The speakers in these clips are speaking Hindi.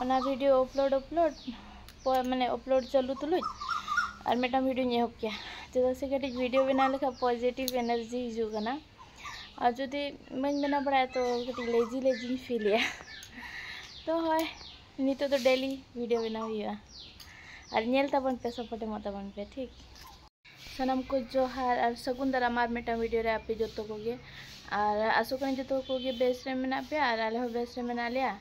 ओना वीडियो अपलोड माने अपलोड चालू तुलुज और मेटम वीडियो एहब के चेदा से कटी वीडियो बना लेखा पॉजिटिव एनर्जी हिजुगना और जुदी मन बना बड़ा तो कटी लेजी फील तो है नितो तो डेली वीडियो बना हुआ और नेल तबन पे सपोर्ट मत तबन पे ठीक सनम को जोहार और सगुन दाराम और मेटम वीडियो रे आपे जतो कोगे और आसो कन जतो कोगे बेस रे मेना पे और आले हो बेस रे मेना लिया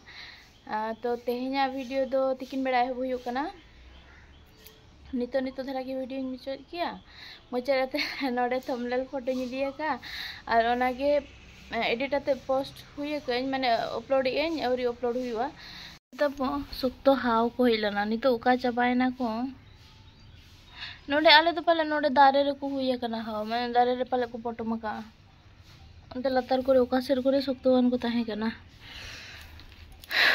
तो तेहेኛ वीडियो दो तिकिन बेड़ा हो हुयो कना नितो धरा की वीडियो मुचाद किया मुचाद नोडे थंबनेल फोटो दिया का और ओनागे एडिट आते पोस्ट हुए कन माने अपलोड एन और अपलोड हुआ तब सुक्तो हाव को हिलना नितो उका चाबायना को नोडे आले तो पाले नोडे दारे रे को हुए कना हाव माने दारे रे पाले को पोटो मका अंते लतार करे उका सेर करे सुक्तो वन को ताहे कना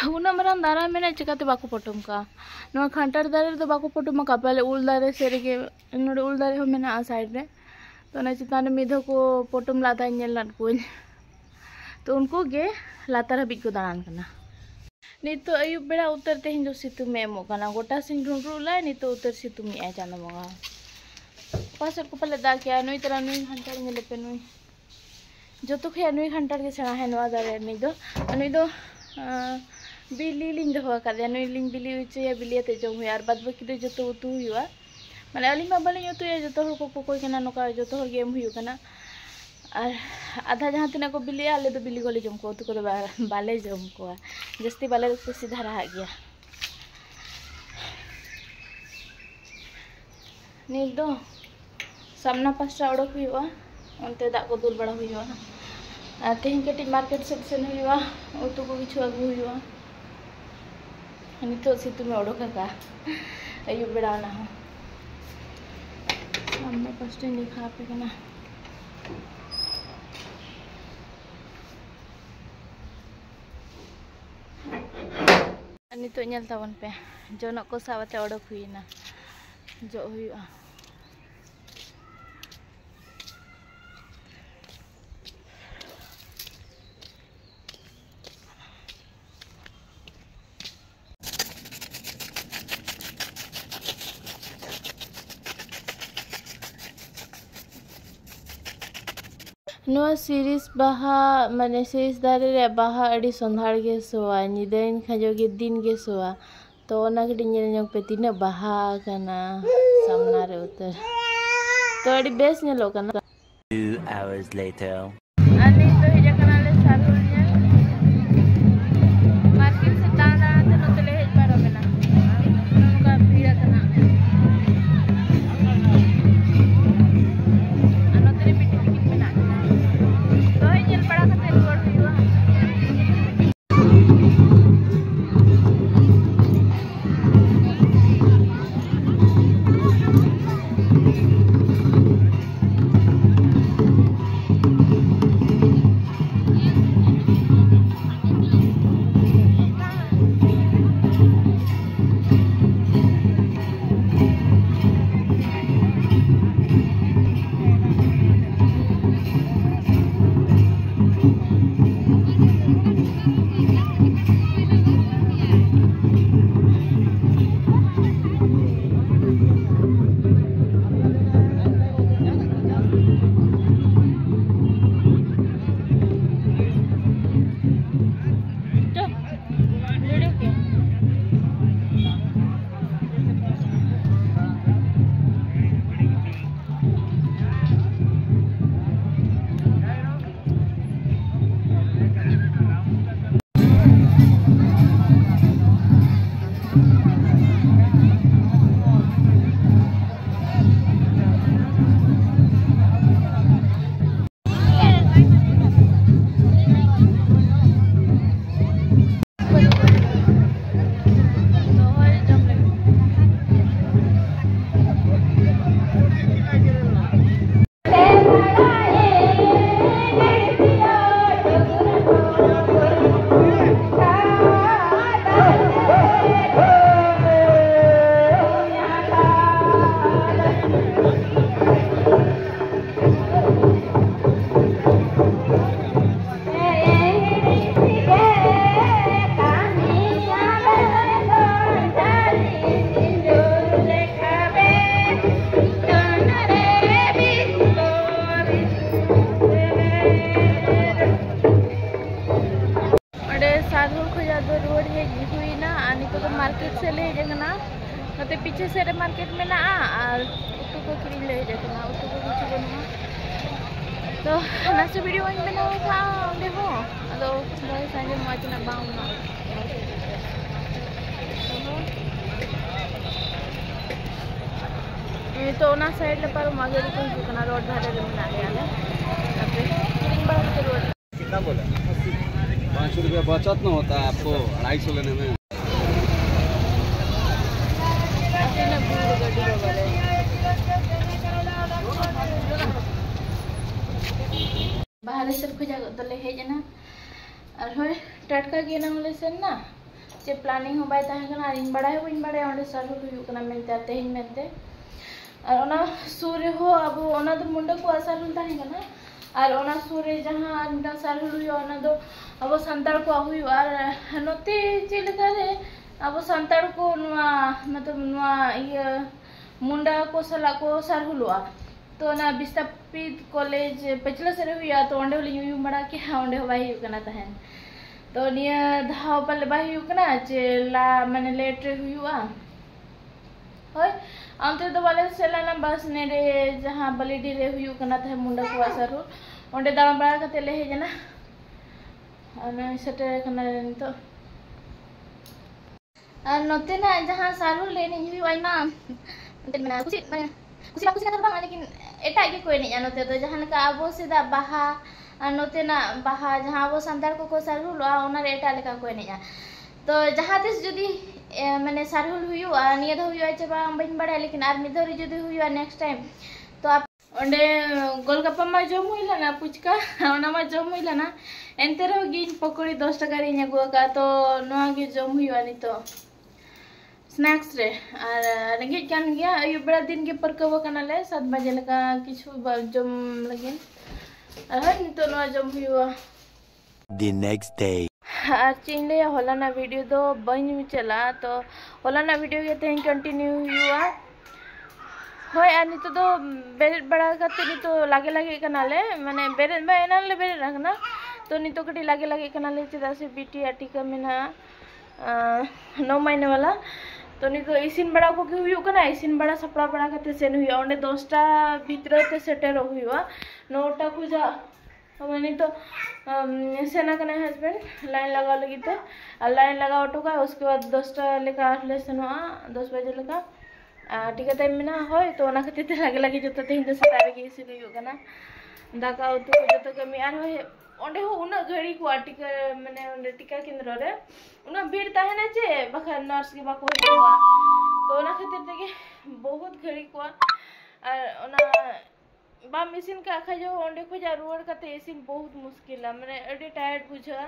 उना मरान दारा मेना चिकाते बाको पोटम का नवा खांटार दारे तो बाको पोटम का पहले उल दारे सेरगे नोडे उल दारे हो मेना आ साइड रे तो ना चितान मिधो को पोटम लादा नेल लाद को तो उनको गे लातार हबी को दारान कना नितो अयुब बेड़ा उतर तेहिं जो सितुंग में एमो कना गोटा सिंग ढूंढरू लाय नितो उतर सितुंग में आ चांदा मंगा पासर को पहले दा के नुई तरह नुई खांटार नेले पे नुई जो तो खया नुई खांटार के सेना है नवा दारे नुई दो बिली लिंग दो का नुई लिंग बिली उचे बिली ते जम हुआ और बाद बाकी दो जो तो उतु हुआ माने अली मा बलिं उतु जो तो हर को कोई कना नोका जो तो हर गेम हुई कना और आधा जहाँ तना को बिली आले तो बिली गोले जम को उतु को बाले जम को जस्ती बाले तो सीधा रहा गया नित दो सामना पास्टा ओडक हुआ उनते दा को दुल बड़ा हुआ तेहिं कटी मार्केट सेक्शन हुआ उतु को किछु अगु हुआ नितो सितुंग में ओडक का अयुब बेड़ा ना हो सामना पास्टा लिखा पे कना नितो नेल ताबन पे जोनक को सावते ओडक हुईना जो हुआ नुआ सीरीज बाहा माने सीरीज दारे रे बाहा अड़ी संधाड़ के सोआ निदेन खजो के दिन के सोआ तो ओना कटी नेल ñok पे तीना बाहा कना सामना रे उतर तो अड़ी बेस नेलो कना 2 hours later अनि तो हिजा कना ले सारुल ने मार्केट से दाना तो नतले हेज पारो मेना उनका भीड़ा कना अनतरे पिटी पिटी मेना तो ही नेल पड़ा कते रोड हुआ रुआड़ हेज हुईना नितो तो मार्केट से ले हेजना नते पीछे से मार्केट में ना और उतु को किरी ले हेजना उतु को कुछ बनुआ तो नासे वीडियो इन बनाओ का ओंडे हो अदो मोय संजे मज ना बाउना तो ना साइड ले पर मागेरी को जुकना रोड धारे ले मिला ले आले तबे किरिंग बड़ा के रोड कितना बोला 500 रुपया बचत न होता है आपको 250 लेने में। बाहर से खुजा दले हेजना और होय टटका के ना होले से ना जे प्लानिंग हो बाय ताहे कना इन बड़ा है इन बड़ा ओंडे सर हुयु कना मेनते तेहिन मेनते और ओना सूर्य हो अब ओना तो मुंडा को असर हुलता है कना और ओना सूर्य जहां अंडा सर हुयु ओना दो अब संताड़ को हुयु और नोते चेलका रे अब संताड़ को नुआ मतलब नुआ ये मुंडा को सला को सर हुलुआ तो ना विस्थापित कॉलेज पचला से हुआ तो ओंडे होली यू बड़ा के ओंडे बाई हुकना तहन तो निया धाव पले बाई हुकना जे ला माने लेट रे हुआ होय अंते तो वाले सेला ना बस ने रे जहां बलिडी रे हुकना तह मुंडा को असर हो ओंडे दाम बड़ा कते ले हेजना अने सेटे कना तो और नोते ना जहां सारू लेने हुई ना ना कुछ कथा बा लेकिन एटा के कोई नहीं जानते तो जहां का अब सीधा बाहा नोते ना बाहा जहां वो संतार को सारहुल ओना एटा लेका कोई नहीं जान तो जहां तिस जदी माने सारहुल हुआ निया दो हुआ चे बा बइन बड़ा लेकिन आर मिधोरी जदी हुआ नेक्स्ट टाइम तो आप ओंडे गोलगप्पा मा जम हुइला ना पुचका ओना मा जम हुइला ना एनते रो गिन पकोड़ी 10 टाका रे न्यागो का तो नोआ गे जम हुआ नि तो स्नैक्स रे और रेंगे कान गया अयु बड़ा दिन के परकव कनाले 7 बजे लगा किछु जम लगिन और नितो नो जम हुआ The next day. और चिंले होलाना वीडियो दो बइन चला तो होलाना वीडियो के तेन कंटिन्यू हुआ होय आ नितो दो बेरे बड़ा करते नितो लागे लागे कनाले माने बेरे बा एनाले बेरे रखना तो नितो कटी लागे लागे कनाले चदा से बीटी आटिका मेना 9 महीने वाला तो नितो इसिन बड़ा को हुयु कना इसिन बड़ा सपड़ा बड़ा करते सेन हुआ ओंडे 10टा भीतरते सेटर हुआ 9टा खुजा मैंने तो सेना कना हस्बैंड लाइन लगा लगी तो लाइन लगा ऑटो का उसके बाद 10टा लेका आठले सेनवा 10 बजे लेका टिका टाइम में ना होय तो ओना खातिर लागे लागे जतो तेहिन तो सतारे के इसिन हुयु कना दाका उतु को जतो कमी आर होय ओंडे हो उना घड़ी को टिका माने ओंडे टिका केंद्र रे उना भीड़ ताहे ना जे बखा नर्स के बाको हुआ तो ओना खातिर ते बहुत घड़ी को और ओना बा मशीन का खा जो ओंडे को जा रुआड़ कते इसिन बहुत मुश्किल है माने एडी टायर्ड बुझा